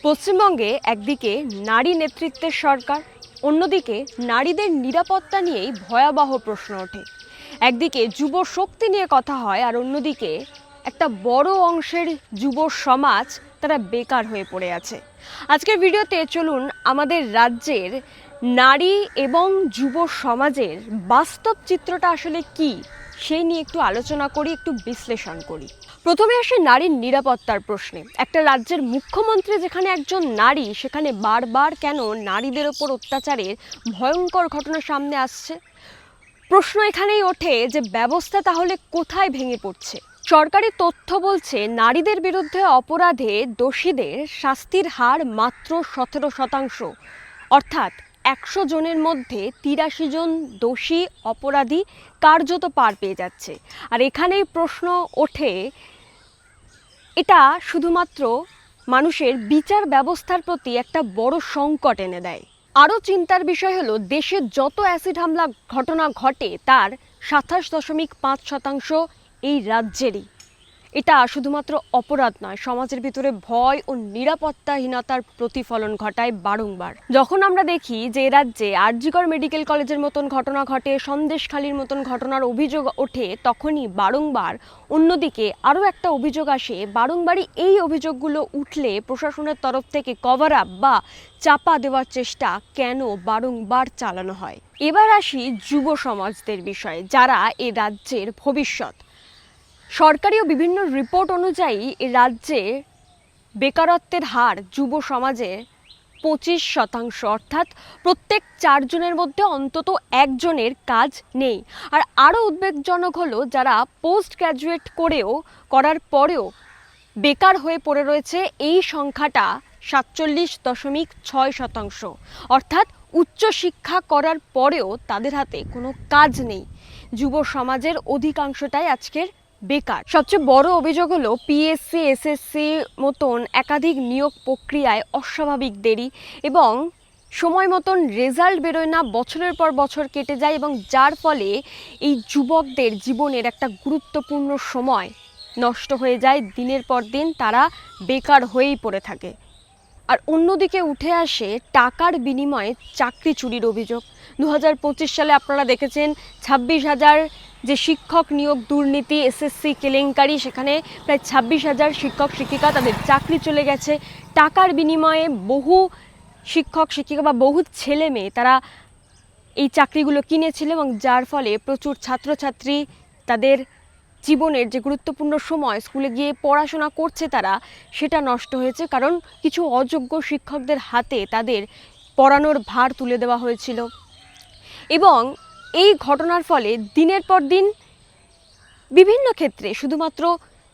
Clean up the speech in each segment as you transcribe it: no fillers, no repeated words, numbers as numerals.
পশ্চিমবঙ্গে একদিকে নারী নেতৃত্বের সরকার, অন্যদিকে নারীদের নিরাপত্তা নিয়েই ভয়াবহ প্রশ্ন ওঠে। একদিকে যুব শক্তি নিয়ে কথা হয়, আর অন্যদিকে একটা বড় অংশের যুব সমাজ তারা বেকার হয়ে পড়ে আছে। আজকের ভিডিওতে চলুন আমাদের রাজ্যের নারী এবং যুব সমাজের বাস্তব চিত্রটা আসলে কি সেই নিয়ে একটু আলোচনা করি, একটু বিশ্লেষণ করি। প্রথমে আসে নারীর নিরাপত্তার প্রশ্নে। একটা রাজ্যের মুখ্যমন্ত্রী যেখানে একজন নারী, সেখানে বারবার কেন নারীদের ওপর অত্যাচারের ভয়ঙ্কর ঘটনা সামনে আসছে? প্রশ্ন এখানেই ওঠে যে ব্যবস্থা তাহলে কোথায় ভেঙে পড়ছে। সরকারি তথ্য বলছে নারীদের বিরুদ্ধে অপরাধে দোষীদের শাস্তির হার মাত্র 17%, অর্থাৎ 100 জনের মধ্যে 83 জন দোষী অপরাধী কার্যত পার পেয়ে যাচ্ছে। আর এখানেই প্রশ্ন ওঠে, এটা শুধুমাত্র মানুষের বিচার ব্যবস্থার প্রতি একটা বড় সংকট এনে দেয়। আরও চিন্তার বিষয় হলো, দেশে যত অ্যাসিড হামলা ঘটনা ঘটে তার 27.5% এই রাজ্যেরই। এটা শুধুমাত্র অপরাধ নয়, সমাজের ভিতরে ভয় ও নিরাপত্তাহীনতার প্রতিফলন ঘটায় বারংবার। যখন আমরা দেখি যে রাজ্যে আরজিকর মেডিকেল কলেজের মতন ঘটনা ঘটে, সন্দেশখালীর মতন ঘটনার অভিযোগ ওঠে, তখনই বারংবার অন্যদিকে আরও একটা অভিযোগ আসে। বারংবারই এই অভিযোগগুলো উঠলে প্রশাসনের তরফ থেকে কভার আপ বা চাপা দেওয়ার চেষ্টা কেন বারংবার চালানো হয়। এবার আসি যুব সমাজদের বিষয়ে, যারা এ রাজ্যের ভবিষ্যৎ। সরকারি ও বিভিন্ন রিপোর্ট অনুযায়ী এ রাজ্যে বেকারত্বের হার যুব সমাজে 25%, অর্থাৎ প্রত্যেক 4 জনের মধ্যে অন্তত একজনের কাজ নেই। আর আরও উদ্বেগজনক হলো, যারা পোস্ট গ্র্যাজুয়েট করার পরেও বেকার হয়ে পড়ে রয়েছে, এই সংখ্যাটা 47.6%, অর্থাৎ উচ্চশিক্ষা করার পরেও তাদের হাতে কোনো কাজ নেই। যুব সমাজের অধিকাংশটাই আজকের বেকার। সবচেয়ে বড় অভিযোগ হলো পিএসসি, এসএসসি মতন একাধিক নিয়োগ প্রক্রিয়ায় অস্বাভাবিক দেরি এবং সময় মতন রেজাল্ট বেরোয় না, বছরের পর বছর কেটে যায়, এবং যার ফলে এই যুবকদের জীবনের একটা গুরুত্বপূর্ণ সময় নষ্ট হয়ে যায়। দিনের পর দিন তারা বেকার হয়েই পড়ে থাকে। আর অন্যদিকে উঠে আসে টাকার বিনিময়ে চাকরি চুরির অভিযোগ। 2025 সালে আপনারা দেখেছেন 26,000 যে শিক্ষক নিয়োগ দুর্নীতি, এসএসসি কেলেঙ্কারি, সেখানে প্রায় 26,000 শিক্ষক শিক্ষিকা তাদের চাকরি চলে গেছে। টাকার বিনিময়ে বহু শিক্ষক শিক্ষিকা বা বহু ছেলে মেয়ে তারা এই চাকরিগুলো কিনেছিল, এবং যার ফলে প্রচুর ছাত্রছাত্রী তাদের জীবনের যে গুরুত্বপূর্ণ সময় স্কুলে গিয়ে পড়াশোনা করছে তারা, সেটা নষ্ট হয়েছে, কারণ কিছু অযোগ্য শিক্ষকদের হাতে তাদের পড়ানোর ভার তুলে দেওয়া হয়েছিল। এবং এই ঘটনার ফলে দিনের পর দিন বিভিন্ন ক্ষেত্রে, শুধুমাত্র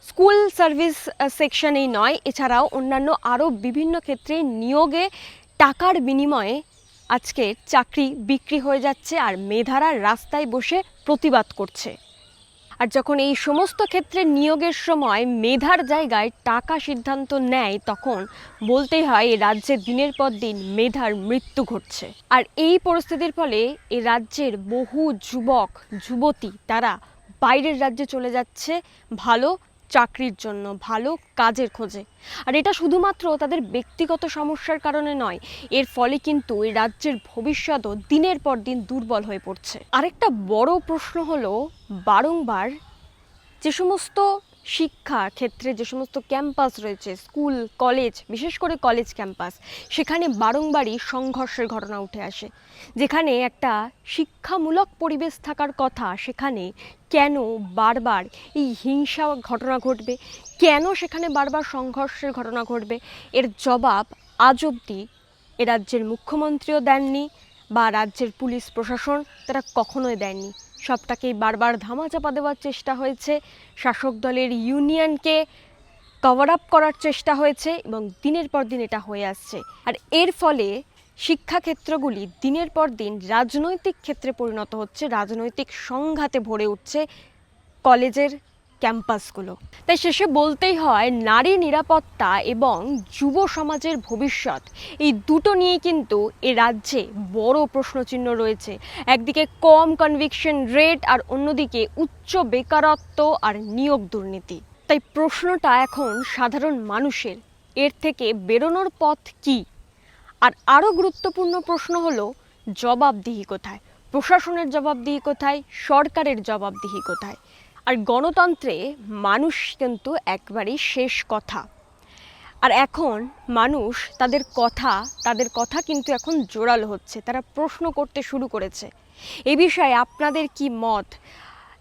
স্কুল সার্ভিস সেকশনেই নয়, এছাড়াও অন্যান্য আরও বিভিন্ন ক্ষেত্রে নিয়োগে টাকার বিনিময়ে আজকে চাকরি বিক্রি হয়ে যাচ্ছে, আর মেধারা রাস্তায় বসে প্রতিবাদ করছে। আর যখন এই সমস্ত ক্ষেত্রে নিয়োগের সময় মেধার জায়গায় টাকা সিদ্ধান্ত নেয়, তখন বলতেই হয় এই রাজ্যে দিনের পর দিন মেধার মৃত্যু ঘটছে। আর এই পরিস্থিতির ফলে এই রাজ্যের বহু যুবক যুবতী তারা বাইরের রাজ্যে চলে যাচ্ছে ভালো চাকরির জন্য, ভালো কাজের খোঁজে। আর এটা শুধুমাত্র তাদের ব্যক্তিগত সমস্যার কারণে নয়, এর ফলে কিন্তু এই রাজ্যের ভবিষ্যৎও দিনের পর দিন দুর্বল হয়ে পড়ছে। আরেকটা বড় প্রশ্ন হলো, বারংবার যে সমস্ত শিক্ষা ক্ষেত্রে যে সমস্ত ক্যাম্পাস রয়েছে, স্কুল কলেজ, বিশেষ করে কলেজ ক্যাম্পাস, সেখানে বারংবারই সংঘর্ষের ঘটনা উঠে আসে। যেখানে একটা শিক্ষামূলক পরিবেশ থাকার কথা, সেখানে কেন বারবার এই হিংসা ঘটনা ঘটবে, কেন সেখানে বারবার সংঘর্ষের ঘটনা ঘটবে, এর জবাব আজ অবধি এ রাজ্যের মুখ্যমন্ত্রীও দেননি বা রাজ্যের পুলিশ প্রশাসন তারা কখনোই দেননি। সবটাকেই বারবার ধামাচাপা দেওয়ার চেষ্টা হয়েছে, শাসক দলের ইউনিয়নকে কভার আপ করার চেষ্টা হয়েছে, এবং দিনের পর দিন এটা হয়ে আসছে। আর এর ফলে শিক্ষাক্ষেত্রগুলি দিনের পর দিন রাজনৈতিক ক্ষেত্রে পরিণত হচ্ছে, রাজনৈতিক সংঘাতে ভরে উঠছে কলেজের ক্যাম্পাসগুলো। তাই শেষে বলতেই হয়, নারী নিরাপত্তা এবং যুব সমাজের ভবিষ্যৎ, এই দুটো নিয়ে কিন্তু এ রাজ্যে বড় প্রশ্নচিহ্ন রয়েছে। একদিকে কম কনভিকশন রেট, আর অন্যদিকে উচ্চ বেকারত্ব আর নিয়োগ দুর্নীতি। তাই প্রশ্নটা এখন সাধারণ মানুষের, এর থেকে বেরোনোর পথ কী? আর আরও গুরুত্বপূর্ণ প্রশ্ন হলো, জবাবদিহি কোথায়? প্রশাসনের জবাবদিহি কোথায়? সরকারের জবাবদিহি কোথায়? আর গণতন্ত্রে মানুষ কিন্তু একবারই শেষ কথা। আর এখন মানুষ তাদের কথা কিন্তু এখন জোরালো হচ্ছে, তারা প্রশ্ন করতে শুরু করেছে। এ বিষয়ে আপনাদের কি মত?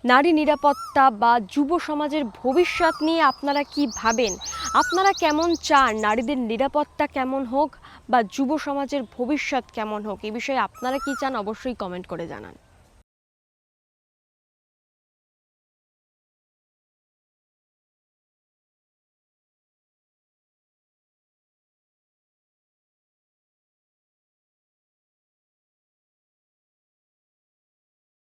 নারী নিরাপত্তা বা যুব সমাজের ভবিষ্যৎ নিয়ে আপনারা কি ভাবেন? আপনারা কেমন চান নারীদের নিরাপত্তা কেমন হোক বা যুব সমাজের ভবিষ্যৎ কেমন হোক? এই বিষয়ে আপনারা কি চান অবশ্যই কমেন্ট করে জানান।